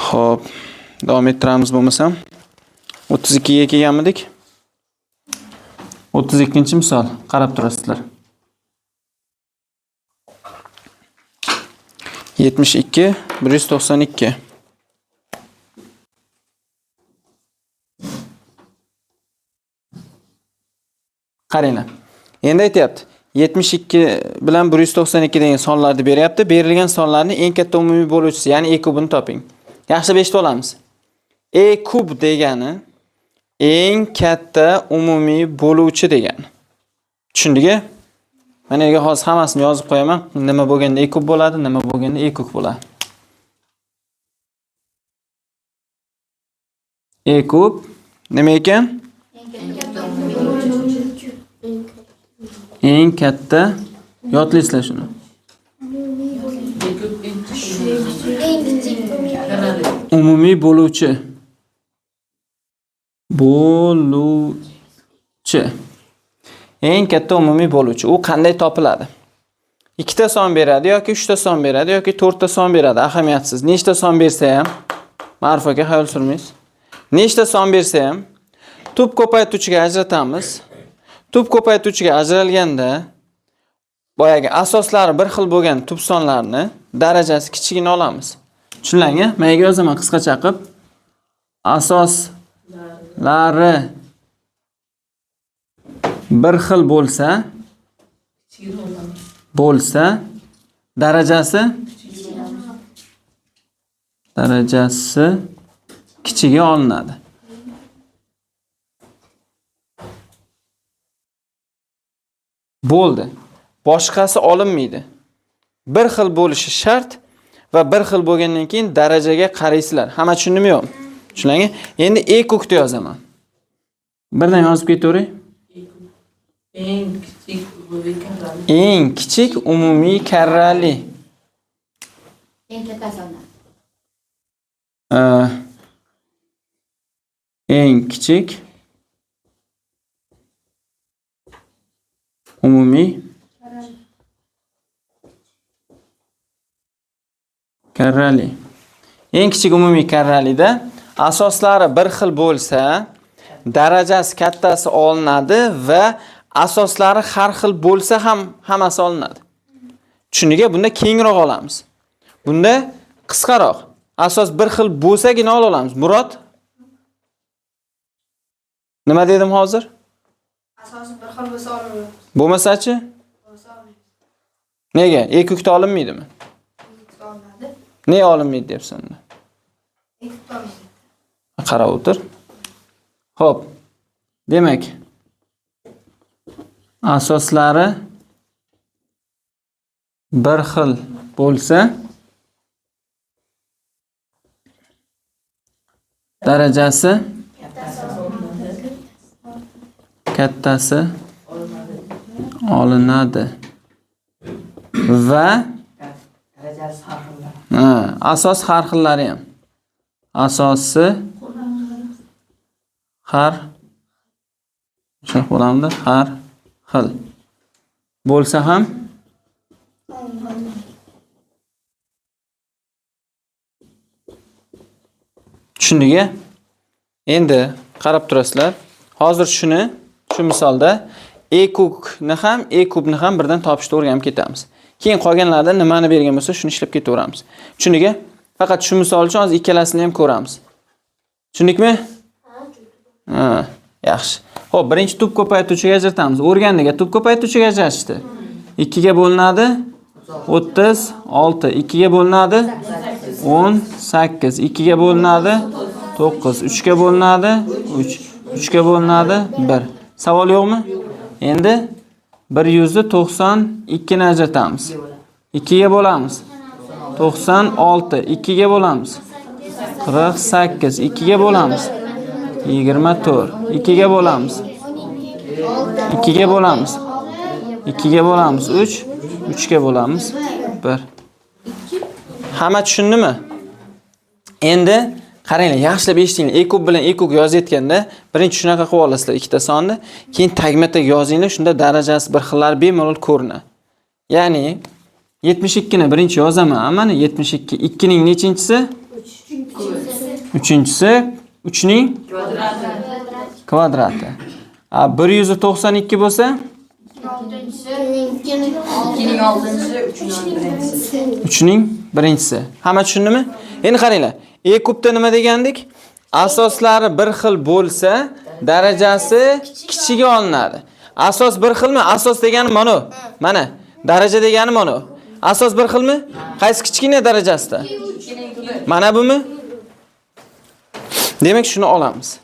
Xo'p, davom ettiramiz bo'lmasam. 32 ga kelganmidik? 32-misol qarab turasizlar. 72 192. Qaranglar. Endi aytayapti. 72 bilan 192 degan sonlarni beryapti. Berilgan sonlarning eng katta umumiy bo'luvchisi, ya'ni e kubini toping. Yaxshilab eshitib olamiz. E kub degani eng katta umumiy bo'luvchi degani. Tushundingmi? Mana yerga hozir hammasini yozib qo'yaman. Nima bo'lganda e kub bo'ladi, nima bo'lganda e kub bo'ladi. E kub nima ekan? Eng katta yodlaysizlar shuni. Umumiy bo'luvchi. Eng katta umumiy bo'luvchi. U qanday topiladi? 2 ta son beradi yoki 3 ta son beradi yoki 4 ta son beradi, ahamiyatsiz. Nechta son bersa ham, Ma'ruf aka xayol surmaysiz. Nechta son bersa ham tub ko'paytuvchiga ajratamiz. Tub ko'paytuvchiga ajralganda boyagi asoslari bir xil bo'lgan tub sonlarni darajasi kichigini olamiz. Tushunlarmi? Men yozaman qisqacha qilib. Asoslari bir xil bo'lsa darajasi kichigi olinadi. Bo'ldi. Boshqasi olinmaydi. Bir xil bo'lishi shart va bir xil bo'lgandan keyin darajaga qaraysizlar. Hamma tushundimi yo'qmi? Tushunlarmi? Endi e kukni yozaman. Birdan yozib ketaveray. Eng kichik umumiy karrali. Eng katta sonlar. Eng kichik umumiy karrali. Eng kichik umumiy karralida asoslari bir xil bo'lsa, darajasi kattasi olinadi va asoslari har xil bo'lsa ham hammasi olinadi. Tushuniga bunda kengroq olamiz. Bunda qisqaroq. Asos bir xil bo'lsagina olamiz. Murod? Nima dedim hozir? Asosi bir xil bo'lsa olinadi. Bo'lmasa-chi? Nega? E kukda olinmaydimi? Olinadi. Ne olinmaydi deyapsan? E kukda olinadi. Qarab o'tir. Xo'p. Demak, asoslari bir xil bo'lsa, darajasi kattasi olinadi. Va asos har xillari ham. Asosi har bo'lamdi, har xil bo'lsa ham tushundingmi? Endi qarab turasizlar. Hozir shu misolda e kubni ham birdan topishni o'rganib ketamiz. Keyin qolganlarda nimani bergan bo'lsa, shuni ishlab ketaveramiz. Tushundingmi? Faqat shu misol uchun hozir ikkalasini ham ko'ramiz. Tushundikmi? Yaxshi. Xo'p, birinchi tub ko'paytuvchiga ajratamiz. O'rgandiga tub ko'paytuvchiga ajratishdi. 2 ga bo'linadi 36, 2 ga bo'linadi 18, 2 ga bo'linadi 9, 3 ga bo'linadi 3, 3 ga bo'linadi 1. Savol yo'qmi? Endi 192 ni ajratamiz. 2 ga bo'lamiz 96, 2 ga bo'lamiz 48, 2 ga bo'lamiz 24, 2 ga bo'lamiz 2 ga bo'lamiz 2 ga bo'lamiz 3, 3 ga bo'lamiz 1. Hamma tushundimi? Endi qaranglar, yaxshilab eshitinglar. E kub bilan e kub yozayotganda birinchi shunaqa qilib olasizlar ikkita sonni, keyin tagma-tag yozinglar, shunda darajasi bir xillar bemalol ko'rinadi. Ya'ni 72 ni birinchi yozaman, mana 72, 2 ning nechinchisi? 3. Uchinchisi 3 ning kvadrati. 192 bo'lsa, 3 ning birinchisi. Hamma tushundimi? Endi qaranglar. E kubda nima degandik? Asoslari bir xil bo'lsa, darajasi kichigi olinadi. Asos bir xilmi? Asos degani mana. Mana. Daraja degani mana. Asos bir xilmi? Qaysi kichkina darajasida? Mana bumi? Demak, shuni olamiz.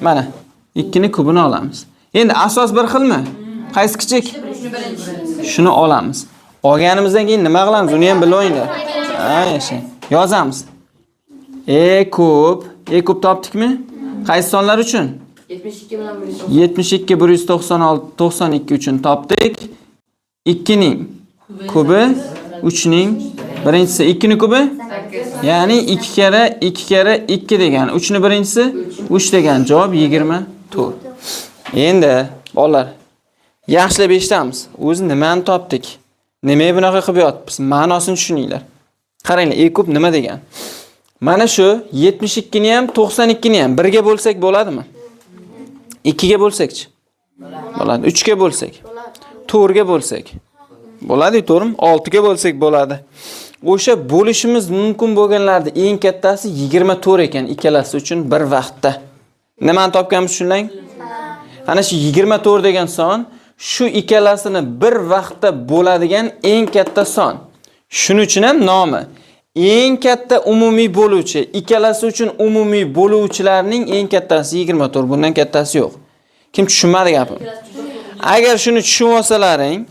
Mana 2 ning kubini olamiz. Endi asos bir xilmi? Qaysi kichik? Shuni olamiz. Olganimizdan keyin nima qilamiz? Uni ham bilinglar. Ha, yashang. Yozamiz. E kub topdikmi? Qaysi sonlar uchun? 72 192 uchun topdik. 2 ning kubi 3 ning birinchisi 2 ning kubi? Ya'ni 2 kere 2 kere 2 degani 3 ning birinchisi 3 degan javob 24. Endi bolalar yaxshilab eshitamiz. O'zi nimani topdik? Nimaga bunaqa qilib yotibmiz? Ma'nosini tushuninglar. Qaranglar, e kub nima degan? Mana shu 72 ni ham 92 ni ham 1 ga bo'lsak bo'ladimi? 2 ga bo'lsak-chi? Bo'ladi. 3 ga bo'lsak? 4 ga bo'lsak? Bo'ladi, to'g'rimi? 6 ga bo'lsak bo'ladi. O'sha bo'lishimiz mumkin bo'lganlarda eng kattasi 24 ekan ikkalasi uchun bir vaqtda. Nimani topganmiz tushunlang? Ana shu 24 degan son shu ikkalasini bir vaqtda bo'ladigan eng katta son. Shuning uchun ham nomi eng katta umumiy bo'luvchi, ikkalasi uchun umumiy bo'luvchilarning eng kattasi 24, bundan kattasi yo'q. Kim tushunmadi gapimni? Agar shuni tushunib olsalaring,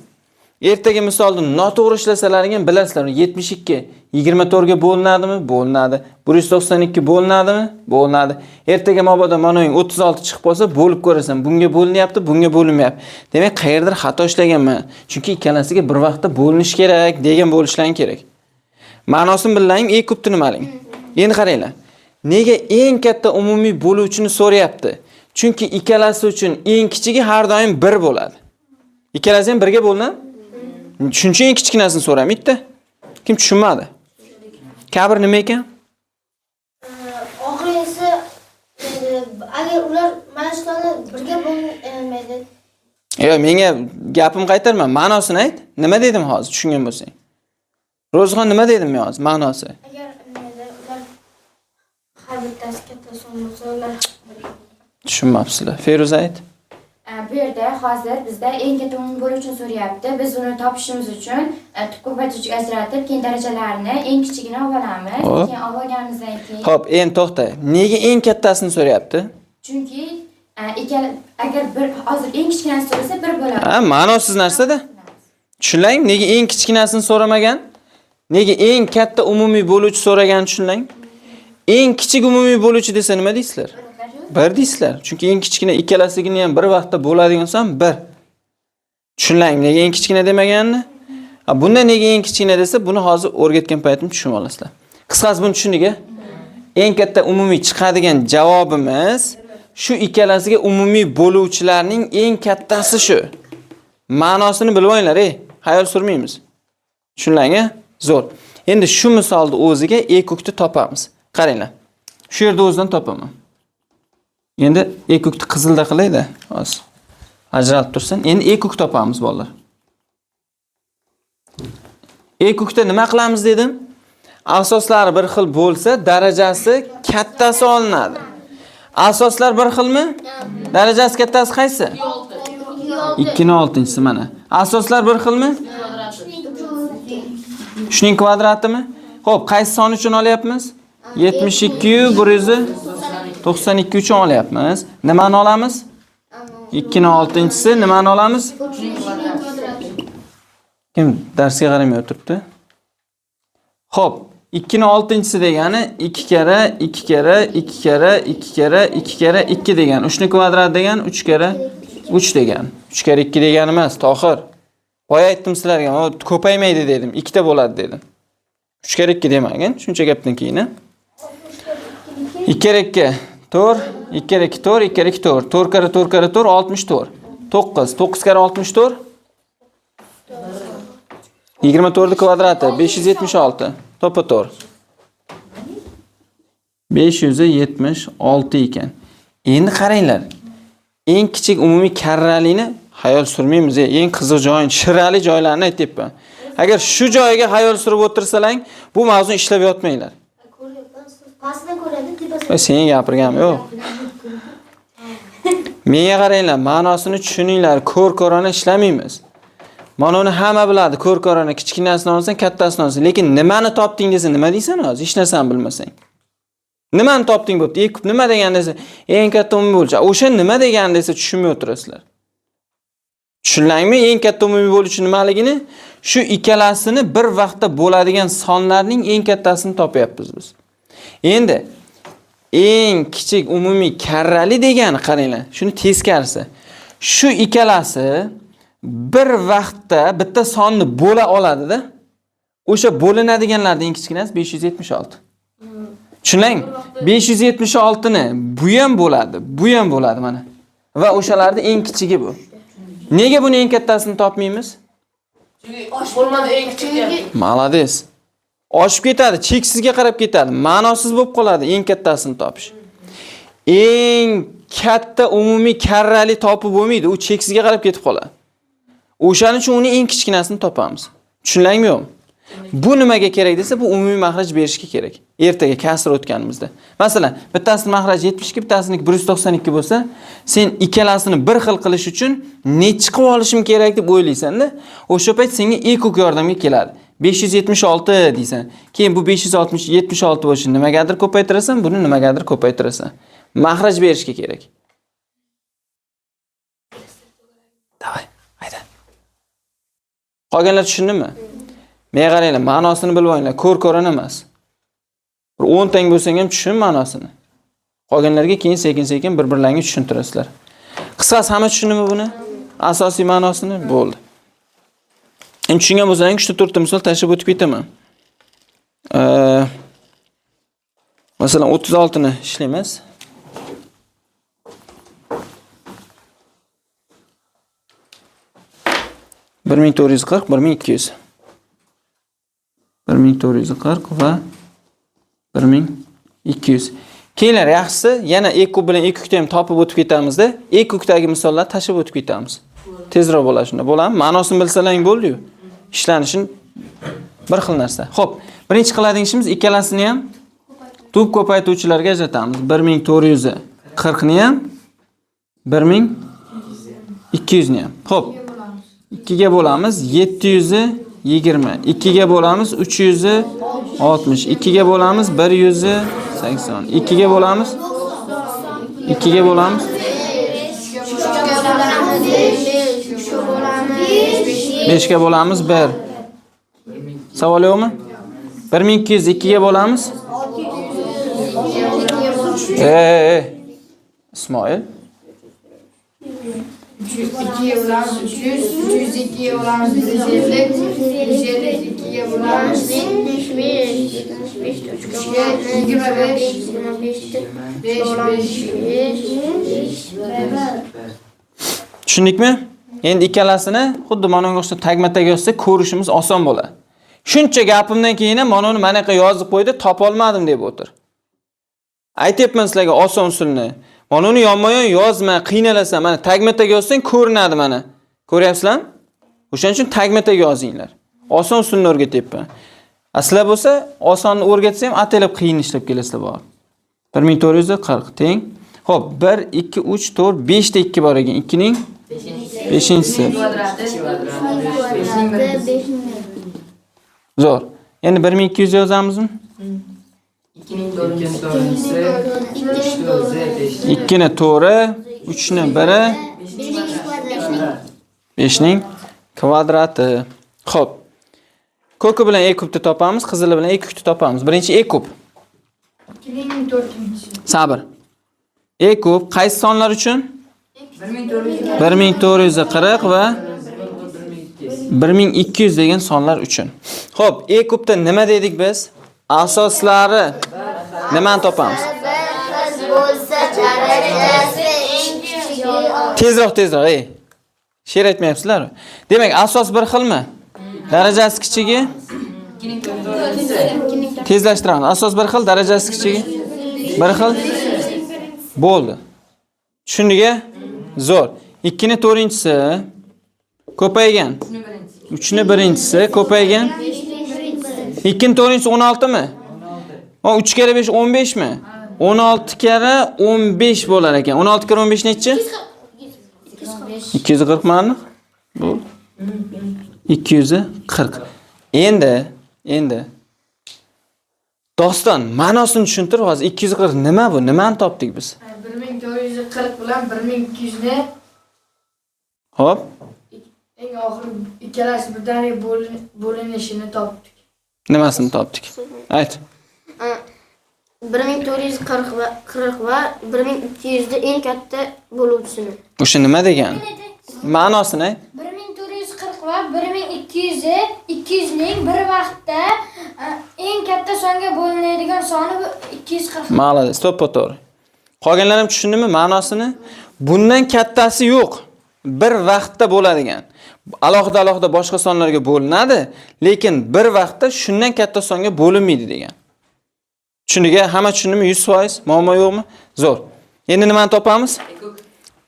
ertaga misolda noto'g'ri ishlasalaring ham bilasizlar. 72 24 ga bo'linadimi? Bo'linadi. 192 bo'linadimi? Bo'linadi. Ertaga mabodo mana 36 chiqib qolsa, bo'lib ko'rasan. Bunga bo'linyapti, bunga bo'linmayapti. Demak, qayerdir xato ishlaganman. Chunki ikkalasiga bir vaqtda bo'linish kerak degan bo'lishlari kerak. Ma'nosini billang, e kubni nimaling? Endi qaranglar. Nega eng katta umumiy bo'luvchini so'rayapti? Chunki ikkalasi uchun eng kichigi har doim 1 bo'ladi. Ikkalasi ham 1 ga bo'linadi. Shuncha eng kichkinasini so'ramaydi-da. Kim tushunmadi? Kabr nima ekan? Oxirgisi agar ular mana shularni birga bo'lmaydi. Yo'q, menga gapim qaytarma, ma'nosini ayt. Nima dedim hozir tushungan bo'lsang? Ro'zg'on nima dedim men hozir ma'nosi? Agar ular har bittasi katta son bo'lsa, ular Tushunmabsizlar. Feruza ayt. Bu yerda hozir bizda eng katta umumiy bo'luvchini so'rayapti. Biz uni topishimiz uchun tub ko'paytiruvchiga ajratib, keyin darajalarini eng kichigini olamiz. Keyin olganimizdan keyin Xo'p, endi to'xta. Nega eng kattasini so'rayapti? chunki agar bir hozir eng kichkinasini so'rasa 1 bo'ladi. Ha, ma'nosiz narsa-da. Tushunlang, nega eng kichkinasini so'ramagan? Nega eng katta umumiy bo'luvchi so'ragan tushunlang? Eng kichik umumiy bo'luvchi desa nima deysizlar? 1 deysizlar. Chunki eng kichkina ikkalasigini ham bir vaqtda bo'ladigan son 1. Tushunlang, nega eng kichkina demaganini? Bunda nega eng kichkina desa, buni hozir o'rgatgan paytim tushunib olasizlar. Qisqasi buni tushundik-a? Eng katta umumiy chiqadigan javobimiz shu ikkalasiga umumiy bo'luvchilarning eng kattasi shu. Ma'nosini bilib olinglar, xayol surmaymiz. Tushunlang-a? Zo'r. Endi shu misolda o'ziga e ko'kni topamiz. Qaranglar. Shu yerda o'zidan topaman. Endi e ko'kni qizilda qilayda, hozir. Ajratib tursin. Endi e ko'k topamiz bolalar. E ko'kda nima qilamiz dedim? Asoslari bir xil bo'lsa, darajasi kattasi olinadi. Asoslar bir xilmi? Darajasi kattasi qaysi? 2 ning 6-si mana. Asoslar bir xilmi? Shuning kvadratimi? Xo'p, qaysi son uchun olyapmiz? 72 yu 192 uchun olyapmiz. Nimani olamiz? 2 ning 6-si nimani olamiz? Kim darsga qaramay o'tiribdi? Xo'p, 2 ning 6-si degani 2 kere 2 kere 2 kere 2 kere 2 kere 2 degani. 3 ning kvadrat degani 3 kere 3 degani. 3 kere 2 degani emas, Tohir. Boya aytdim sizlarga, ko'paymaydi dedim, 2 ta bo'ladi dedim. 3 kere 2 demagin, shuncha gapdan keyin. 2 kere 2 4, 2 kere 2 4, 2 kere 2 4. 4 kere 4 kere 4 64. 9, 9 kere 64 24 kvadrati 576. Topa to'g'ri. 576 ekan. Endi qaranglar. Eng kichik umumiy karralikni xayol surmaymiz. Eng qiziq joyin, shirali joylarni aytyapman. Agar shu joyiga xayol surib o'tirsalang, bu mavzuni ishlab yotmanglar. Pastdan ko'radi, tepasidan. Sen gapirganim yo'q. Menga qaranglar, ma'nosini tushuninglar. Ko'r-ko'rona ishlamaymiz. Mana uni hamma biladi. Ko'r-ko'rona kichkinasini olsan, kattasini olsan, lekin nimani topding desa nima deysan hozir? Hech narsani bilmasang. Nimani topding bo'pti? Ekib nima degan desa, eng katta umumiy bo'luvchi. O'sha nima degan desa tushunmay o'tirasizlar. Tushunlangmi? Eng katta umumiy bo'luvchi nimaligini? Shu ikkalasini bir vaqtda bo'ladigan sonlarning eng kattasini topyapmiz biz. Endi eng kichik umumiy karrali degani qaranglar, shuni teskarisi. Shu ikkalasi bir vaqtda bitta sonni bo'la oladi-da. O'sha bo'linadiganlarning eng kichkinasi 576. Tushunlang? 576 ni bu ham bo'ladi, bu ham bo'ladi mana. Va o'shalarning eng kichigi bu. Nega buni eng kattasini topmaymiz? Chunki bo'lmadi eng kichigi. Malades. Oshib ketadi, cheksizga qarab ketadi. Ma'nosiz bo'lib qoladi eng kattasini topish. Eng katta umumiy karrali topib bo'lmaydi, u cheksizga qarab ketib qoladi. O'shaning uchun uni eng kichkinasini topamiz. Tushunlangmi yo'qmi? Bu nimaga kerak desa, bu umumiy makhraj berishga kerak. Ertaga kasr o'tganimizda. Masalan, bittasining makhraj 72, bittasining 192 bo'lsa, sen ikkalasini bir xil qilish uchun nechi qilib olishim kerak deb o'ylaysan-da. O'sha payt senga ekuk yordamga keladi. 576 deysan. Keyin bu 576 bo'lishini nimagadir ko'paytirasan, buni nimagadir ko'paytirasan. Makhraj berishga kerak. Davay, hayda. Qolganlar tushundimi? Menga qaranglar, ma'nosini bilib olinglar, ko'r-ko'rona emas. Bir 10 tang bo'lsang ham tushun ma'nosini. Qolganlarga keyin sekin-sekin bir-birlaringga tushuntirasizlar. Qisqasi hamma tushundimi buni? Asosiy ma'nosini bo'ldi. Endi tushungan bo'lsangiz 3 ta misol tashib o'tib ketaman. Masalan 36 ni ishlaymiz. Bir ming to'rt yuz qirq, 1200. 1440 va 1200. Keyinlar yaxshisi yana ekuk bilan ekukni ham topib o'tib ketamiz-da. Ekukdagi misollarni tashib o'tib ketamiz. Tezroq bo'ladi shunda. Bo'ladimi? Ma'nosini bilsalaring bo'ldi-yu. Ishlanishini bir xil narsa. Xo'p, birinchi qiladigan ishimiz ikkalasini ham tub ko'paytuvchilarga ajratamiz. 1440 ni ham 1200 ni ham. Xo'p. 2 ga bo'lamiz 720, 2 ga bo'lamiz 360, 2 ga bo'lamiz 180, 2 ga bo'lamiz 2 ga bo'lamiz 5 ga bo'lamiz 1. Savol yo'qmi? 1200 2 ga bo'lamiz. Ismoil 2'ye ulan 300, 302'ye ulan 150, 152'ye ulan 25. Tushundikmi? Endi ikkalasini xuddi mana bunga o'xshab tagma-tag yozsa ko'rishimiz oson bo'ladi. Shuncha gapimdan keyin ham mana uni mana yoqqa yozib qo'ydi, topa olmadim deb o'tir. Aytayapman sizlarga oson usulni. Mana uni yonma-yon yozma, qiynalasan, mana tagma-tag yozsang ko'rinadi mana. Ko'ryapsizlarmi? O'shaning uchun tagma-tag yozinglar. Oson usulni o'rgatyapman. Asla bo'lsa, osonni o'rgatsam, ataylab qiyin ishlab kelasizlar bor. 1440 teng. Xo'p, 1 2 3 4 5 ta 2 bor ekan. 2 ning 5-si. Zo'r. Endi 1200 yozamizmi? 2'ning 4'üncüsü, 2 ni 4'i, 3 ni 1'i, 5 ning kvadrati. Xo'p. Ko'ki bilan e kubni topamiz, qizili bilan e kubni topamiz. Birinchi e kub. 2'ning 4'üncüsü. Sabr. E kub qaysi sonlar uchun? 1440 va 1200 degan sonlar uchun. Xo'p, e kubda nima dedik biz? Asoslari nimani topamiz? Tezroq, ey. She'r aytmayapsizlar. Demak, asos bir xilmi? Darajasi kichigi? Tezlashtiramiz. Asos bir xil, darajasi kichigi? Bir xil. Bo'ldi. Tushundiga? Zo'r. 2 ni 4-inchisi ko'paygan. 3 ni 1-inchisi ko'paygan. 2 ni 4-inchisi 16 mi? 3 kere 5 15 mi? 16 kere 15 bo'lar ekan. 16 kere 15 nechi? 240 ma'ni? Bo'ldi. 240. Endi Doston, ma'nosini tushuntir hozir. 240 nima bu? Nimani topdik biz? 1440 bilan 1200 ni Hop. eng oxiri ikkalasi birdaniga bo'linishini topdik. Nimasini topdik? Ayt. 1440 va 1200 da eng katta bo'luvchisini. O'sha nima degani? Ma'nosini ayt. 1440 va 1200 200 ning bir vaqtda eng katta songa bo'linadigan soni bu 240. Ma'lades, to'g'ri. Qolganlarim tushundimi ma'nosini? Bundan kattasi yo'q. Bir vaqtda bo'ladigan. Alohida boshqa sonlarga bo'linadi, lekin bir vaqtda shundan katta songa bo'linmaydi degan. Tushundiga? Hamma tushundimi? 100%? Muammo yo'qmi? Zo'r. Endi nimani topamiz?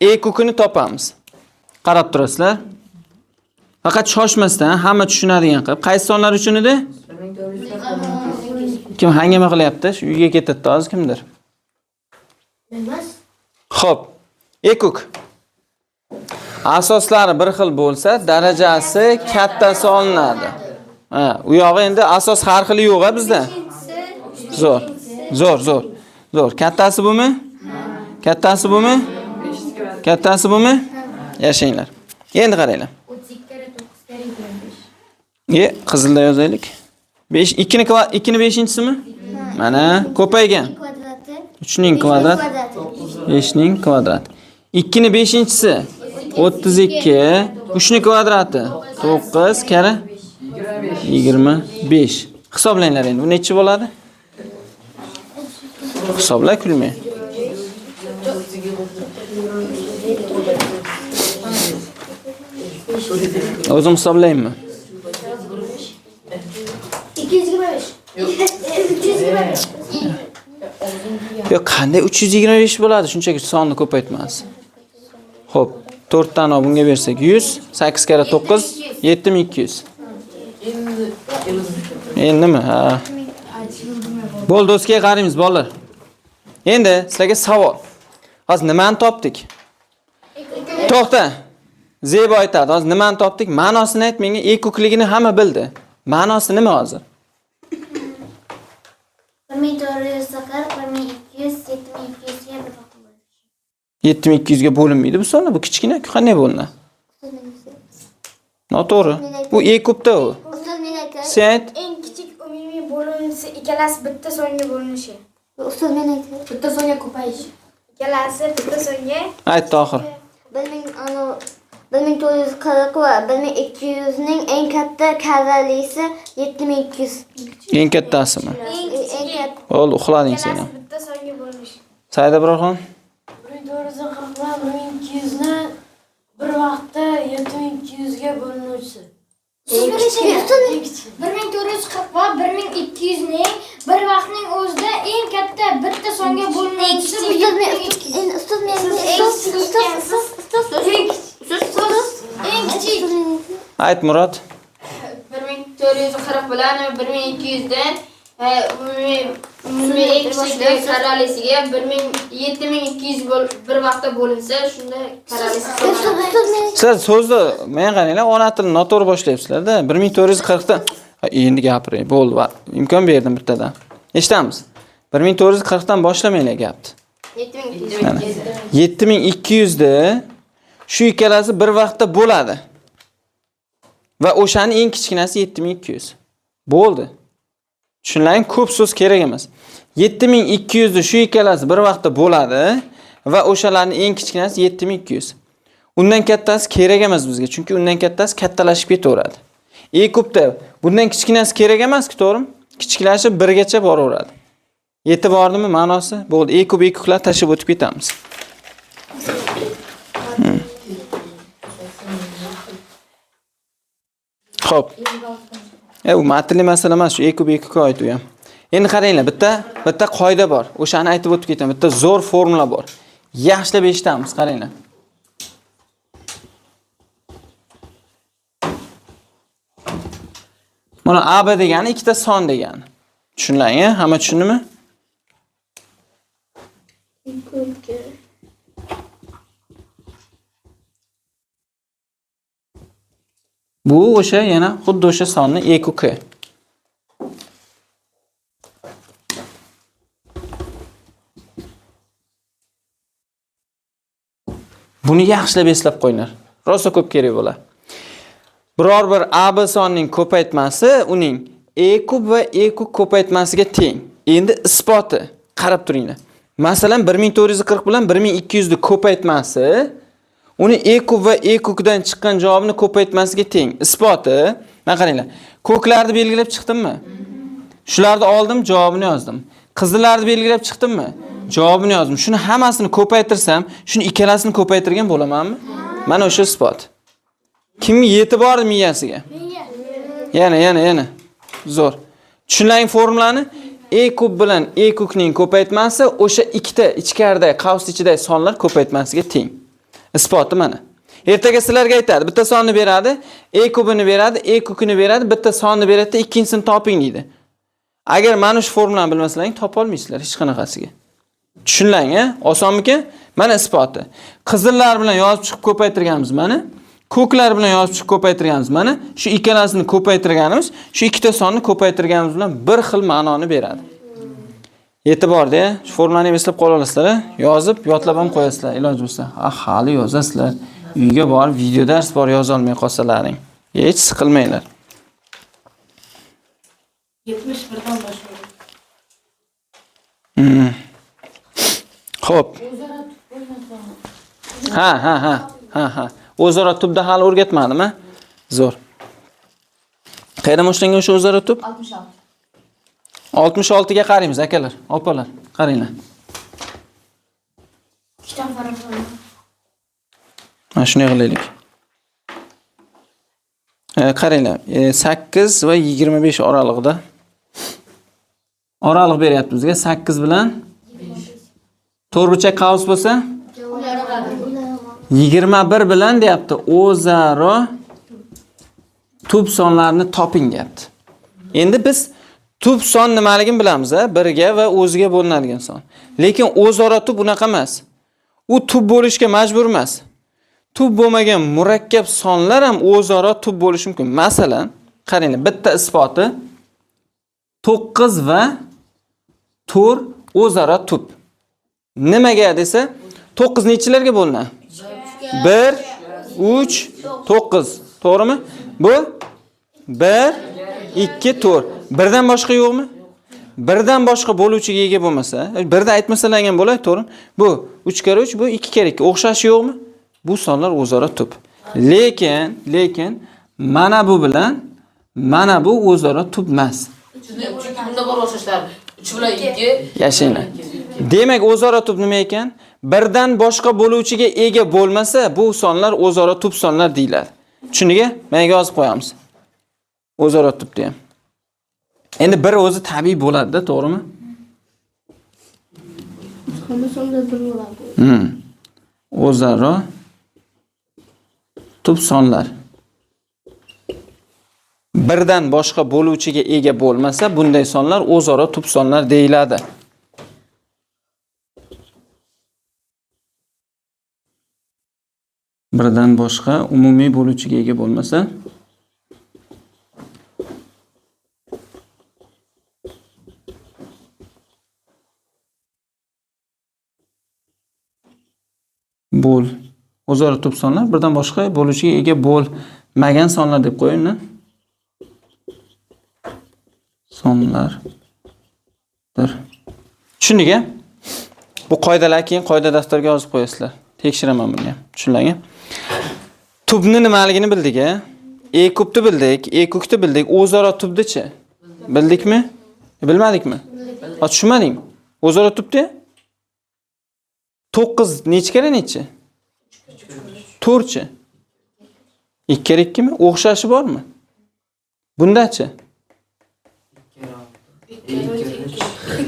E-kukini topamiz. Qarab turasizlar. Faqat shoshmasdan hamma tushunadigan qilib, qaysi sonlar uchun edi? 1440. Kim hangama qilyapti? Shu uyga ketadi hozir kimdir? Emas. Xo'p. E-kuk. Asoslari bir xil bo'lsa, darajasi kattasi olinadi. U yog'i endi asos har xili yo'q-a bizda. Zo'r. Kattasi bumi? Kattasi bumi? Kattasi bumi? Yashanglar. Endi qaranglar. 32 kere 9 kere 25. Qizilda yozaylik. 5 2 ni 5-inchisimi? Mana ko'paygan. 3 ning kvadrat, 5 ning kvadrati. 2 ni 5-inchisi 32, 3 ning kvadrati 9 kare 25. Hisoblanglar endi. Bu necha bo'ladi? Hisobla kulmang. O'zim hisoblayman. 225. 325. Yo'q, qanday 325 bo'ladi? Shunchaki sonni ko'paytmas. Xo'p, 4 tani bunga bersak 100, 8 kare 9 7200. Endimi? Ha. Bo'ldi, do'stga qaraymiz, bolalar. Endi sizlarga savol. Hozir nimani topdik? To'xta. Zebo aytadi, hozir nimani topdik? Ma'nosini ayt menga. E-kukligini hamma bildi. Ma'nosi nima hozir? 7200 ga bo'linmaydi bu sonlar, bu kichkina, qanday bo'linadi? Noto'g'ri. Bu E-kubda u. Ustoz men aytay. Sen ayt. Eng kichik umumiy bo'linmasi ikkalasi bitta songa bo'linishi. Ustoz men aytay. Bitta songa ko'payish. Ikkalasi bitta songa Ayt to'g'ri. 1440 va 1200 ning eng katta karralisi 7200. Eng kattasimi? Eng katta. Bo'ldi, uxlading sen ham. bitta songa bo'linishi. Saida Ibrohim. 1440 va 1200 ni bir vaqtda 7200 ga bo'linuvchisi. 1440 va 1200 ning bir vaqtning o'zida eng katta bitta songa bo'linuvchisi. Eng kichik. Ayt Murod. 1440 bilan 1200 dan umumiy eng kichik karralisiga 7200 bir vaqtda bo'linsa, shunda karralisi hisoblanadi. Siz so'zni men qaranglar, ona tilini noto'g'ri boshlayapsizlar-da. 1440 dan endi gapiring. Bo'ldi, imkon berdim bittadan. Eshitamiz. 1440 dan boshlamanglar gapni. 7200 da shu ikkalasi bir vaqtda bo'ladi. Va o'shaning eng kichkinasi 7200. Bo'ldi. Tushunlang, ko'p so'z kerak emas. 7200 da shu ikkalasi bir vaqtda bo'ladi va o'shalarning eng kichkinasi 7200. Undan kattasi kerak emas bizga, chunki undan kattasi kattalashib ketaveradi. E-kubda bundan kichkinasi kerak emas-ku, to'g'rimi? Kichiklashib 1 gacha boraveradi. Yetib bordimi ma'nosi? Bo'ldi, e-kub e-kuklar tashib o'tib ketamiz. Xo'p. Bu matnli masala emas, shu e-kub e-kukka oid u ham. Endi qaranglar, bitta qoida bor. O'shani aytib o'tib ketaman. Bitta zo'r formula bor. Yaxshilab eshitamiz, qaranglar. Mana AB degani ikkita son degani. Tushunlang, hamma tushundimi? Bu o'sha yana xuddi o'sha sonni e ku k. Buni yaxshilab eslab qo'yinglar. Rosa ko'p kerak bo'ladi. Biror bir AB sonning ko'paytmasi uning e kub va e kub ko'paytmasiga teng. Endi isboti qarab turinglar. Masalan 1440 bilan 1200 ni ko'paytmasi uni e kub va e kubdan chiqqan javobni ko'paytmasiga teng. Isboti, mana qaranglar. Ko'klarni belgilab chiqdimmi? Shularni oldim, javobini yozdim. Qizillarni belgilab chiqdimmi? Javobini yozdim. Shuni hammasini ko'paytirsam, shuni ikkalasini ko'paytirgan bo'lamanmi? Mana o'sha isbot. Kimga yetib bordi miyasiga? Yana. Zo'r. Tushunlang formulani? E kub bilan e kubning ko'paytmasi o'sha ikkita ichkarida, qavs ichidagi sonlar ko'paytmasiga teng. Isboti mana. Ertaga sizlarga aytadi, bitta sonni beradi, e kubini beradi, e kubini beradi, bitta sonni beradi, ikkinchisini toping deydi. Agar mana shu formulani bilmasalaring, topa olmaysizlar hech qanaqasiga. Tushunlang, osonmi-ki? Mana isboti. Qizillar bilan yozib chiqib ko'paytirganmiz mana. Ko'klar bilan yozib chiqib ko'paytirganmiz mana. Shu ikkalasini ko'paytirganimiz, shu ikkita sonni ko'paytirganimiz bilan bir xil ma'noni beradi. Yetib bordi, shu formulani eslab qo'ya olasizlar, yozib, yodlab ham qo'yasizlar, iloji bo'lsa. Hali yozasizlar. Uyga borib, video dars bor yoza olmay qolsalaring. Hech siqilmanglar. 71 dan boshlaydi. Xo'p. Ha. O'zaro tubda hali o'rgatmadim, ha? Zo'r. Qayerdan boshlangan o'sha o'zaro tub? 66. 66 ga qaraymiz, akalar, opalar. Qaranglar. Uchdan farq bor. Mana shuni qilaylik. Qaranglar, 8 va 25 oralig'ida oraliq beryapti bizga. 8 bilan 4 burchak qavs bo'lsa 21 bilan deyapti. O'zaro tub sonlarni toping deyapti. Endi biz tub son nimaligini bilamiz, a? Birga va o'ziga bo'linadigan son. Lekin o'zaro tub bunaqa emas. U tub bo'lishga majbur emas. Tub bo'lmagan murakkab sonlar ham o'zaro tub bo'lishi mumkin. Masalan, qaranglar, bitta isboti 9 va 4 o'zaro tub. Nimaga desa, 9 nechilarga bo'linadi? 1, 3, 9. To'g'rimi? Bu 1, 2, 4. Birdan boshqa yo'qmi? Birdan boshqa bo'luvchiga ega bo'lmasa, birda aytmasalar ham bo'ladi, to'g'rimi? Bu 3 kare 3, bu 2 kare 2. O'xshashi yo'qmi? Bu sonlar o'zaro tub. Lekin mana bu bilan mana bu o'zaro tub emas. Chunki bunda bor o'xshashlar. 3 bilan 2. Yashanglar. Demak, o'zaro tub nima ekan? Birdan boshqa bo'luvchiga ega bo'lmasa, bu sonlar o'zaro tub sonlar deyiladi. Tushuniga? Men yozib qo'yamiz. O'zaro tubda ham. Endi bir o'zi tabiiy bo'ladi-da, to'g'rimi? Hammasiga bir bo'ladi. O'zaro tub sonlar. Birdan boshqa bo'luvchiga ega bo'lmasa, bunday sonlar o'zaro tub sonlar deyiladi. Birdan boshqa umumiy bo'luvchiga ega bo'lmasa, bo'l o'zaro tub sonlar birdan boshqa bo'luvchiga ega bo'lmagan sonlar deb qo'ying-da. Sonlardir. Tushuniga? Bu qoidalar keyin qoida daftarga yozib qo'yasizlar. Tekshiraman buni ham. Tushunlarga? Tubni nimaligini bildik, a? E kubni bildik, e kukni bildik, o'zaro tubdichi? Bildikmi? Bilmadikmi? Tushunmadingmi? O'zaro tubdi? 9 nechi kare nechi? 4chi. 2 kare 2 mi? O'xshashi bormi? Bundachi?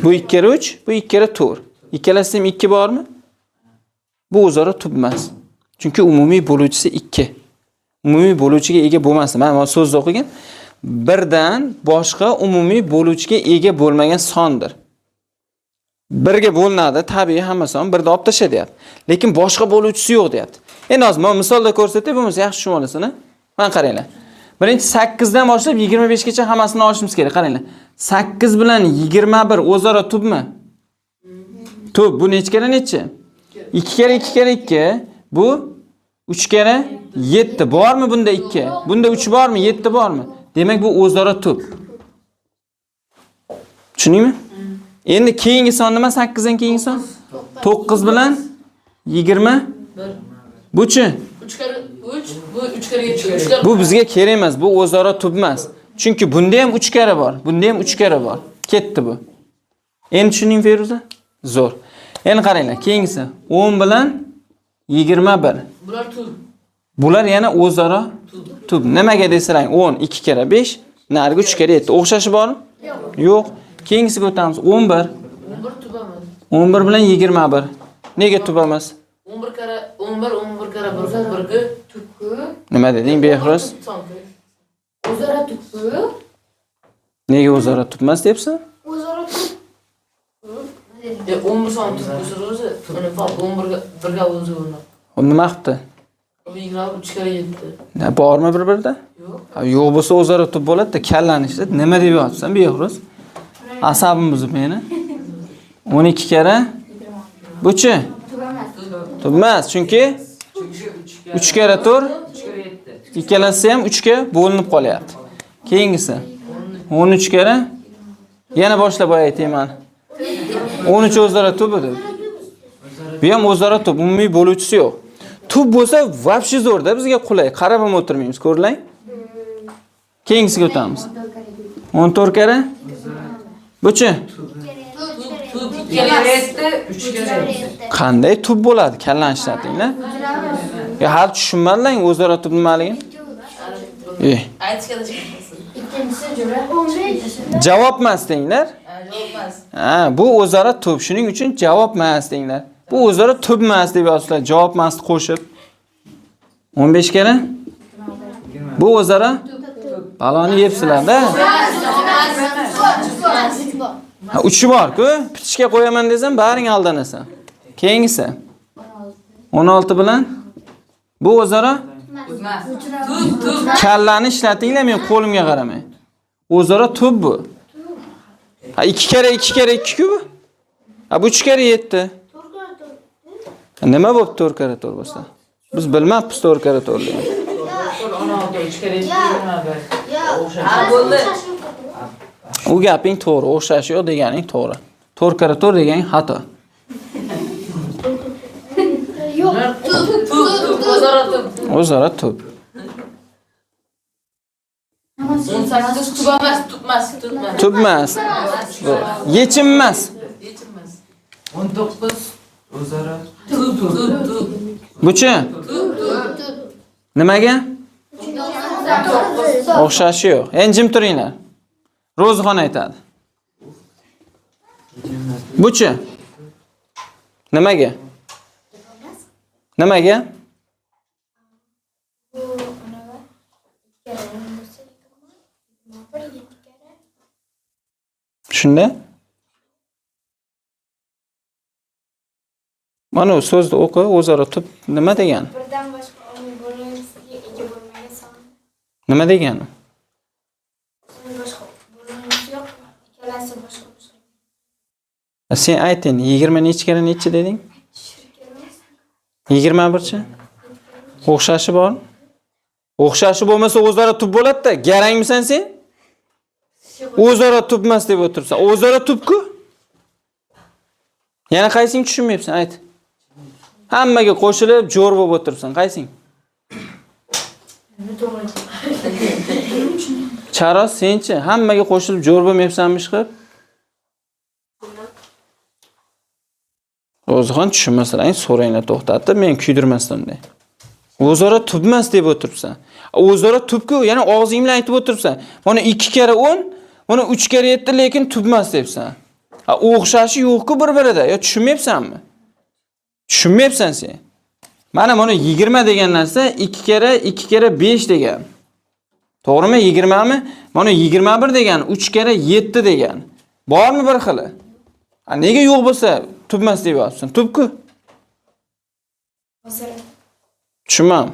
Bu 2 kere 3, bu 2 kere 4. Ikkalasi ham 2 bormi? Bu o'zaro tub emas. Chunki umumiy bo'luvchisi 2. Umumiy bo'luvchiga ega bo'lmasdi. Mana so'zda o'qigan. Birdan boshqa umumiy bo'luvchiga ega bo'lmagan sondir. 1 ga bo'linadi, tabiiy hamma son 1 da olib tashladi deyapti. Lekin boshqa bo'luvchisi yo'q deyapti. Endi hozir men misolda ko'rsatib, bo'lmasa yaxshi tushunib olasizlar. Mana qaranglar. Birinchi 8 dan boshlab 25 gacha hammasini olishimiz kerak. Qaranglar. 8 bilan 21 o'zaro tubmi? Tub. Bu necha kere necha? 2 kere 2 kere 2. Bu 3 kere 7. Bormi bunda 2? Bunda 3 bormi? 7 bormi? Demak bu o'zaro tub. Tushundingmi? Endi keyingi son nima? 8 dan keyingi son? 9 bilan 20. Bu-chi? 3 kere 3, bu 3 kere 3. Bu bizga kerak emas. Bu o'zaro tub emas. Chunki bunda ham 3 kere bor. Bunda ham 3 kere bor. Ketdi bu. Endi tushundingmi Feruza? Zo'r. Endi qaranglar, keyingisi 10 bilan 21. Bular tub. Bular yana o'zaro tub. Nimaga desang 10 2 kere 5, nariga 3 kere 7. O'xshashi bormi? Yo'q. Keyingisiga o'tamiz. 11. 11 tub emas. 11 bilan 21. Nega tub emas? 11 kere 11 kere 1 ga Tubku. Nima deding, Behruz? O'zaro tubku. Nega o'zaro tub emas debsan? O'zaro tub. 11 son tub bo'lsa o'zi, uni farq 11 ga 1 ga o'zi o'rnab. U nima qildi? Bu 3 kere 7. Ne bormi bir-birida? Yo'q. Yo'q bo'lsa o'zaro tub bo'ladi-da, kallani ishlat. Nima deb yotsan, Behruz? Asabim buzib meni. 12 kere buchi? Tub emas, chunki 3 kere 4, ikkalasi ham 3 ga bo'linib qolyapti. Keyingisi 13 kere yana boshlab aytayman. 13 o'zaro tub edi. Bu ham o'zaro tub, umumiy bo'luvchisi yo'q. Tub bo'lsa vobshe zo'rda, bizga qulay. Qarab ham o'tirmaymiz, ko'rlang. Keyingisiga o'tamiz. 14 kere buchi? Tub 2 kere 7, 3 kere 7. Qanday tub bo'ladi? Kallan ishlatinglar. Ya hal tushunmadinglar o'zaro tub nimaligini? Aytishga da chiqmasin. Ikkinchisi jura. Javob emas denglar. Javob emas. Ha, bu o'zaro tub. Shuning uchun javob emas denglar. Bu o'zaro tub emas deb yoziblar. Javob emasni qo'shib. 15 kere? Bu o'zaro baloni yebsizlar-da. Ha, 3 bor-ku, pitishga qo'yaman desam, baring aldanasan. Keyingisi 16 bilan bu o'zaro Tub. kallani ishlatinglar, men qo'limga qaramay. O'zaro tub bu. Ha, 2 kere 2 kere 2 ku bu. Ha, bu 3 kere 7. Nima bo'pti 4 kere 4 bo'lsa? Biz bilmabmiz 4 kere 4 ni. 16, 3 kere 7, 21. Ha, bo'ldi. U gaping to'g'ri, o'xshashi yo'q deganing to'g'ri. 4 kere 4 deganing xato. Tub, o'zaro tub. O'zaro tub. 18 tub emas. Tub emas. Yechim emas. Yechilmas. 19 o'zaro Tub. Buchi? Nimaga? O'xshashi yo'q. Endi jim turinglar. Ro'zixon aytadi. Buchi? Nimaga? Nimaga? Shunda? Mana u so'zni o'qi, o'zaro tub nima degani? Birdan boshqa umumiy bo'linmasiga ega bo'lmagan son. Nima degani? Boshqa bo'linmasi yo'q. Ikkalasi boshqa. Sen ayting, 20 necha kere necha deding? 21chi? O'xshashi bor? O'xshashi bo'lmasa o'zaro tub bo'ladi-da. Garangmisan sen? O'zaro tub emas deb o'tiribsan. O'zaro tub-ku? Yana qaysing tushunmayapsan, ayt. Hammaga qo'shilib jo'r bo'lib o'tiribsan, qaysing? Charos senchi? Hammaga qo'shilib jo'r bo'lmayapsanmish qilib? Ro'zixon tushunmasalaring so'ranglar to'xtatib, men kuydirmasdan unday. O'zaro tub emas deb o'tiribsan. O'zaro tubku, yana og'zing bilan aytib o'tiribsan. Mana 2 kere 10, Buni 3 kere 7 lekin tubmas debsan. Ha, o'xshashi yo'q-ku bir-birida. Yo tushunmayapsanmi? Tushunmayapsan sen. Mana buni 20 degan narsa 2 kere 5 degan. To'g'rimi? 20 mi? Mana 21 degan 3 kere 7 degan. Bormi bir xili? Ha, nega yo'q bo'lsa tubmas deb yozibsan? Tubku. Tushunmam.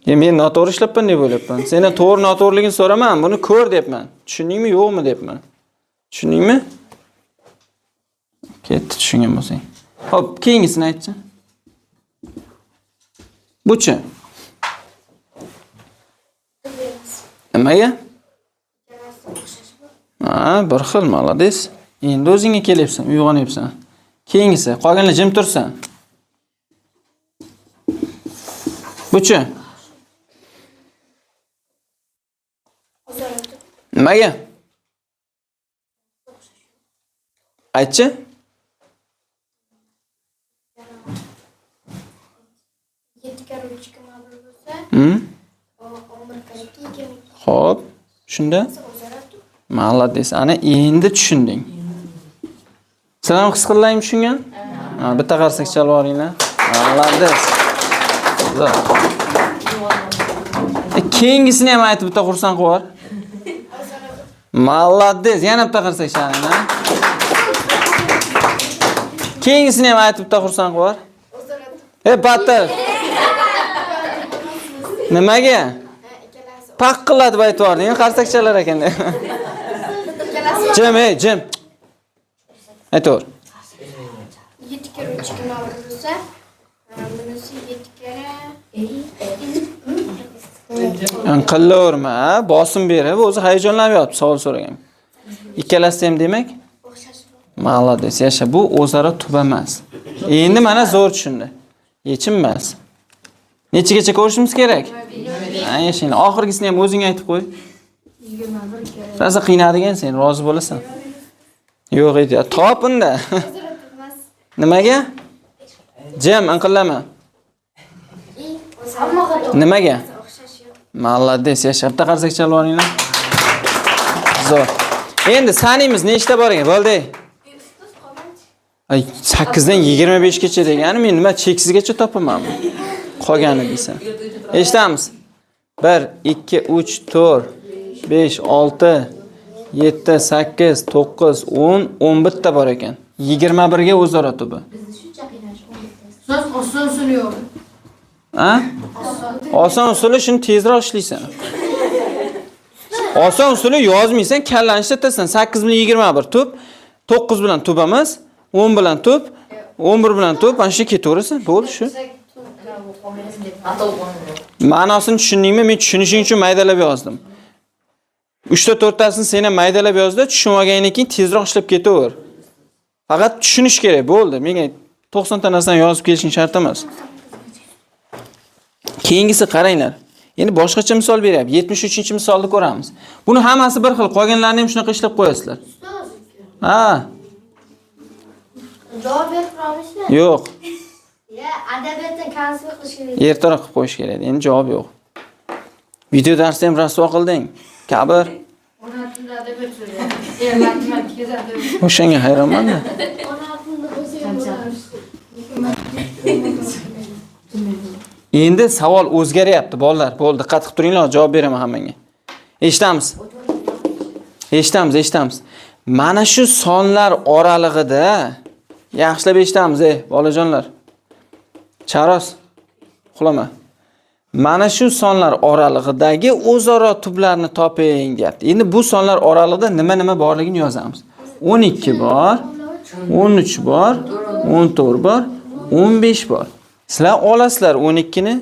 Men noto'g'ri ishlabman deb o'ylabman. Seni to'g'ri-noto'g'riligini so'raman, buni ko'r debman. Tushundingmi, yo'qmi debman. Tushundingmi? Ketdi tushungan bo'lsang. Xo'p, keyingisini aytchi. Buchi. Nimaga? Ha, bir xil, молодец. Endi o'zingga kelyapsan, uyg'onyapsan. Keyingisi, qolganlar jim tursan. Buchi. Nimaga? Aytchi. Xo'p, shunda? Молодец. Ana endi tushunding. Sen ham his qillaymi tushungan? Ha, bitta qarsak chalib oringlar. Молодец. Keyingisini ham aytib bitta xursand qilib yubor. Молодец. Yana bitta qarsak chaling, Keyingisini ham aytib bitta xursand qilib yubor. Battar. Nimaga? Paqillatib aytib yubording, qarsak chalar ekan. Jim, jim. Aytor. 7 kere 3 kilo bo'lsa, bunisi 7 kere Qilaverma, bosim berib, o'zi hayajonlanib yotib savol so'ragan. Ikkalasi ham demak? Молодец. Yasha, bu o'zaro tub emas. Endi mana zo'r tushundi. Yechim emas. Nechigacha ko'rishimiz kerak? Ha, yashanglar. Oxirgisini ham o'zing aytib qo'y. 21 kere. Rosa qiynadigan sen, rozi bo'lasan. Yo'q edi. Top unda. Nimaga? Jim, inqillama. Nimaga? Молодец, yasha. Bitta qarsak chalib oringlar. Zo'r. Endi sanimiz nechta bor ekan? Bo'ldi. Ay, 8 dan 25 gacha degani men nima cheksizgacha topamanmi? Qolgani deysan. Eshitamiz. 1 2 3 4 5 6 7 8 9 10 11 ta bor ekan. 21 ga o'zaro tubi. So'z oson suluyor. Ha? Oson usuli shuni tezroq ishlaysan. Oson usuli yozmaysan, kallani ishlatasan. 8 bilan 21 tub, 9 bilan tubamiz, 10 bilan tub, 11 bilan tub, ana shu ketaverasan. Bo'ldi shu. Ma'nosini tushundingmi? Men tushunishing uchun maydalab yozdim. 3 ta 4 tasini sen ham maydalab yozdi, tushunib olgandan keyin tezroq ishlab ketaver. Faqat tushunish kerak, bo'ldi. Menga 90 ta narsani yozib kelishing shart emas. Keyingisi qaranglar. Endi boshqacha misol beryapman. 73-misolni ko'ramiz. Buni hammasi bir xil, qolganlarini ham shunaqa ishlab qo'yasizlar. Ha. Javob berib qo'yamizmi? Yo'q. Ya, adabiyotdan konspekt qilish kerak. Ertaroq qilib qo'yish kerak. Endi javob yo'q. Video darsda ham rasvo qilding. Kabir. Ona tunda adabiyot so'rayapti. Matematika adabiyot. O'shanga hayronman-da. Endi savol o'zgaryapti, bolalar. Bo'ldi, diqqat qilib turinglar, javob beraman hammangga. Eshitamiz. Eshitamiz. Mana shu sonlar oralig'ida yaxshilab eshitamiz, bolajonlar. Charos, uxlama. Mana shu sonlar oralig'idagi o'zaro tublarni toping, deyapti. Endi bu sonlar oralig'ida nima borligini yozamiz. 12 bor, 13 bor, 14 bor, 15 bor. Sizlar olasizlar 12 ni,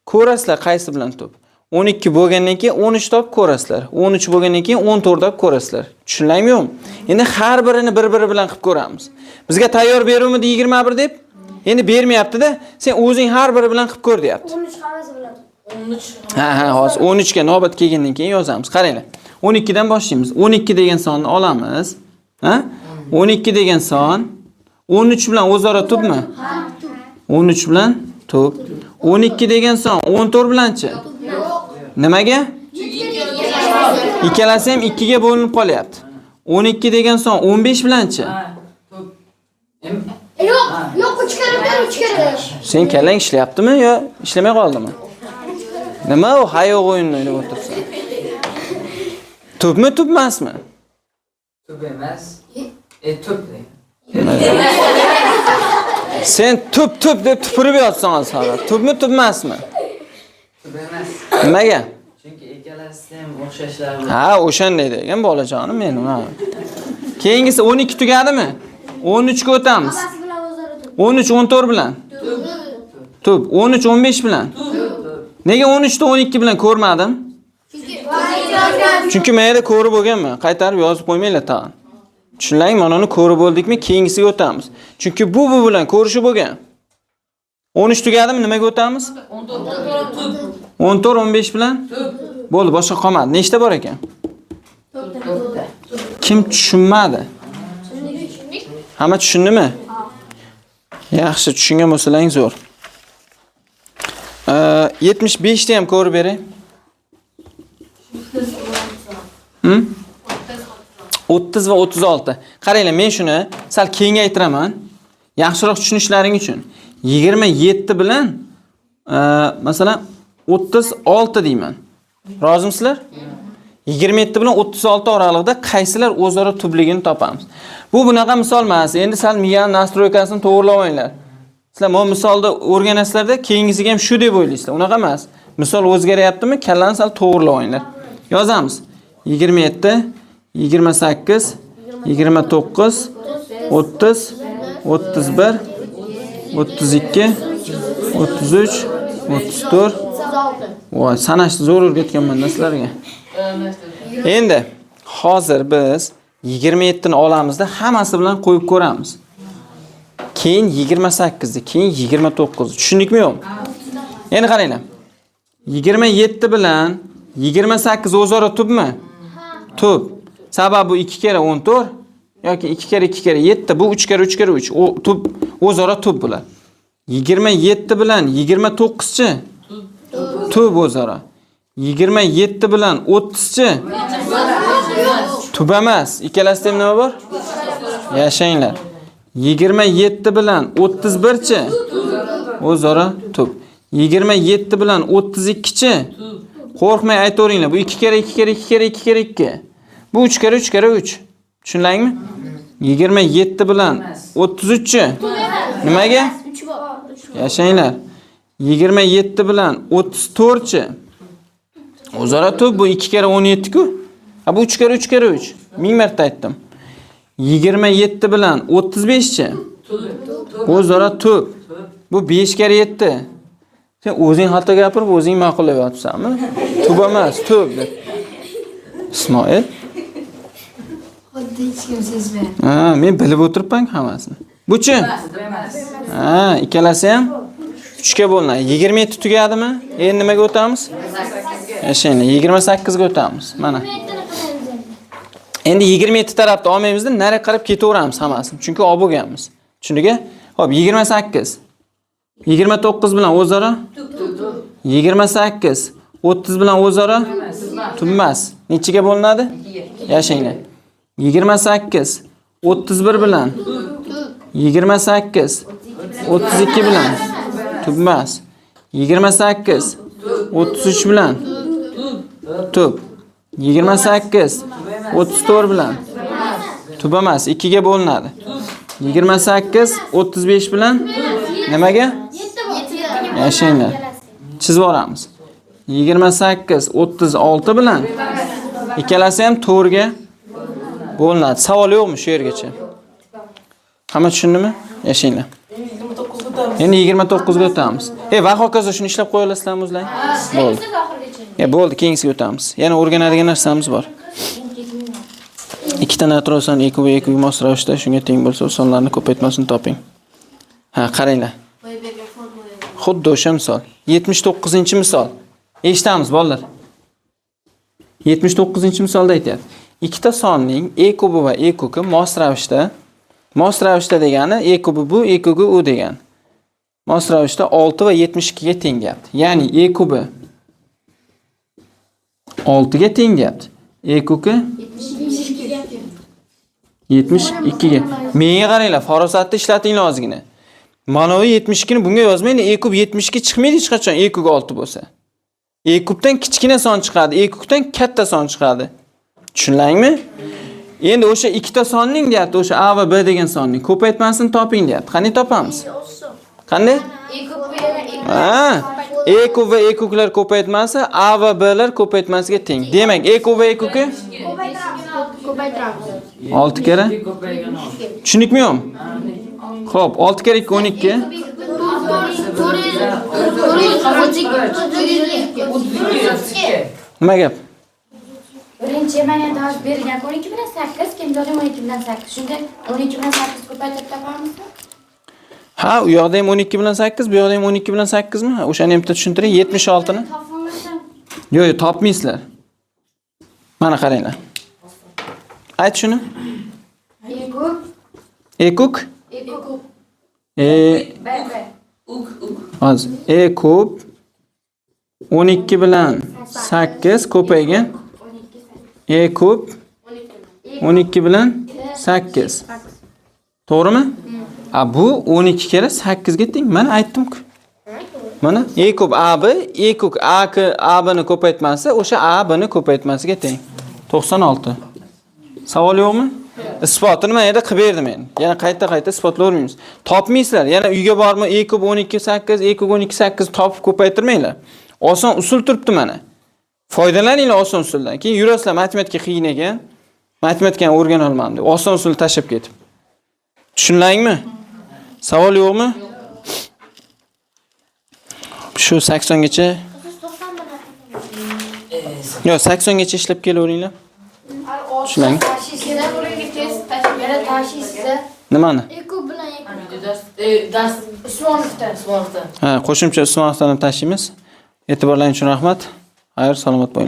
ko'rasizlar qaysi bilan tub. 12 bo'lgandan keyin 13 topib ko'rasizlar. 13 bo'lgandan keyin 14 topib ko'rasizlar. Tushunlaymi-yo'qmi? Endi har birini bir-biri bilan qilib ko'ramiz. Bizga tayyor beruvmidi 21 deb? Endi bermayapti-da, sen o'zing har biri bilan qilib ko'r, deyapti. 13 hammasi bilan. 13. Ha, hozir 13 ga navbat kelgandan keyin yozamiz. Qaranglar. 12 dan boshlaymiz. 12 degan sonni olamiz. Ha? 12 degan son 13 bilan o'zaro tubmi? 13 bilan tub. 12 degan son 14 bilanchi? Nimaga? Ikkalasi ham 2 ga bo'linib qolyapti. 12 degan son 15 bilanchi? Ha, to'p. Em. Yo'q, 3 karra 3 karra. Sen kallang ishlayaptimi yo ishlamay qoldimi? Nima u hayoq o'yinini o'ynab o'tiribsan? To'pmi, to'p emasmi? To'p emas. To'p deyman. Sen to'p deb tupurib yotsan hozir. To'pmi, to'p emasmi? To'p emas. Nimaga? Chunki ikkalasi ham o'xshashlari bor. Ha, o'shanday degan bolajonim men. Ha. Keyingisi 12 tugadimi? 13 ga o'tamiz. 13 14 bilan. To'p 13 15 bilan. Nega 13 ta 12 bilan ko'rmadim? Chunki men yerda ko'rib bo'lganman. Qaytarib yozib qo'ymanglar tag'in. Tushunlang, mana uni ko'rib bo'ldikmi, keyingisiga o'tamiz. Chunki bu bilan ko'rishi bo'lgan. 13 tugadimi, nimaga o'tamiz? 14 15 bilan? Bo'ldi, boshqa qolmadi. Nechta bor ekan? Kim tushunmadi? Hamma tushundimi? Yaxshi, tushungan bo'lsalaring zo'r. 75 ta ham ko'rib bering. 30 va 36. Qaranglar, men shuni sal kengaytiraman. Yaxshiroq tushunishlaring uchun. 27 bilan masalan 36 deyman. Rozimisizlar? 27 bilan 36 oralig'ida qaysilar o'zaro tubligini topamiz. Bu bunaqa misol emas. Endi sal miya nastroykasini to'g'rilab olinglar. Sizlar bu misolda o'rganasizlarda, keyingisiga ham shu deb o'ylaysizlar. Unaqa emas. Misol o'zgaryaptimi? Kallani sal to'g'rilab olinglar. Yozamiz. 27, 28, 29, 30, 31, 32, 33, 34. Voy, sanashni zo'r o'rgatganman sizlarga. Endi hozir biz 27 ni olamizda hammasi bilan qo'yib ko'ramiz. Keyin 28 ni, keyin 29. Tushundikmi yo'q? Endi qaranglar. 27 bilan 28 o'zaro tubmi? Tub. Sababi bu 2 kere 14 yoki 2 kere 2 kere 7, bu 3 kere 3 kere 3. O tub o'zaro tub bular. 27 bilan 29chi? Tub o'zaro. 27 bilan 30chi? Tub emas. Ikkalasida ham nima bor? Yashanglar. 27 bilan 31chi? O'zaro tub. 27 bilan 32chi? Qo'rqmay aytaveringlar. Bu 2 kere 2 kere 2 kere 2 kere 2. Bu 3 kere 3 kere 3. Tushundingmi? 27 bilan 33chi? Nimaga? Yashanglar. 27 bilan 34chi? O'zaro tub, bu 2 kere 17 ku. Ha bu 3 kere 3 kere 3. Ming marta aytdim. 27 bilan 35chi? O'zaro tub. Bu 5 kere 7. Sen o'zing xato gapirib, o'zing ma'qullab yotibsanmi? Tub emas, tub deb. Ismoil. Xuddi hech kim sezmaydi. Ha, men bilib o'tiribman hammasini. Buchi? Ha, ikkalasi ham 3 ga bo'linadi. 27 tugadimi? Endi nimaga o'tamiz? Yashanglar, 28 ga o'tamiz. Mana. Endi 27 tarafda olmaymizda nari qarab ketaveramiz hammasini. Chunki olib bo'lganmiz. Tushundingmi? Xo'p, 28. 29 bilan o'zaro? 28 30 bilan o'zaro? Tubmas. Nechiga bo'linadi? Yashanglar. 28 31 bilan 28 32 bilan tubmas. 28 33 bilan tub. 28 34 bilan tub emas, 2 ga bo'linadi. 28 35 bilan nimaga? Yashanglar. Chizib olamiz. 28 36 bilan ikkalasi ham 4 ga bo'linadi. Savol yo'qmi shu yergacha? Hamma tushundimi? Yashanglar. Endi 29 ga o'tamiz. Va hokazo shuni ishlab qo'ya olasizlarmi o'zlaring? Bo'ldi. Bo'ldi, keyingisiga o'tamiz. Yana o'rganadigan narsamiz bor. Ikkita natural son ekubi mos ravishda shunga teng bo'lsa, sonlarni ko'paytmasini toping. Ha, qaranglar. Xuddi o'sha misol. 79-misol. Eshitamiz bolalar. 79-misolda aytayapti. Ikkita sonning e kubi va e kubi mos ravishda degani e kubi bu, e kubi u degani. Mos ravishda 6 va 72 ga teng deyapti. Ya'ni e kubi 6 ga teng deyapti. E ko'ki 72 ga. Menga qaranglar, farosatda ishlatinglar ozgina. Mana bu 72 ni bunga yozmaylik. E kub 72 chiqmaydi hech qachon E kub 6 bo'lsa. E kubdan kichkina son chiqadi, E kubdan katta son chiqadi. Tushundingmi? Endi o'sha ikkita sonning deyapti, o'sha A va B degan sonning ko'paytmasini toping deyapti. Qanday topamiz? Qanday? Ha, E kub va E kublar ko'paytmasi A va B lar ko'paytmasiga teng. Demak, E kub va E kubga Ko'paytiramiz. 6 kere. Tushundikmi yo'qmi? Xo'p, 6 kere 2 12. Nima gap? Birinchi mana dosh bergan 12 bilan 8, keyin doim 12 bilan 8. Shunda 12 bilan 8 ko'paytirib topamizmi? Ha, u yoqda ham 12 bilan 8, bu yoqda ham 12 bilan 8 mi? O'shani ham bitta tushuntiring. 76 ni. Yo'q, yo'q, topmaysizlar. Mana qaranglar. Ayt shuni. E kub. Hozir E kub 12 bilan 8 ko'paygan. E kub 12 bilan 8. To'g'rimi? A bu 12 kere 8 ga teng. Mana aytdim-ku. Mana E kub AB, E kub AB ni ko'paytmasi o'sha AB ni ko'paytmasiga teng. 96. Savol yo'qmi? Isbotini men yerda qilib berdim men. Yana qayta isbotlayvermaymiz. Topmaysizlar. Yana uyga bormi E kub 12 8, E kub 12 8 topib ko'paytirmanglar. Oson usul turibdi mana. Foydalaninglar oson usuldan. Keyin yurasizlar matematika qiyin ekan. Matematikani o'rgana olmadim deb oson usul tashab ketib. Tushundingmi? Savol yo'qmi? Shu 80 gacha. Yo'q, 80 gacha ishlab kelaveringlar. Tushundingmi? Nimani? E kub bilan E kub. Dars Usmonovdan. Ha, qo'shimcha Usmonovdan tashlaymiz. E'tiborlaringiz uchun rahmat. Xayr, salomat bo'ling.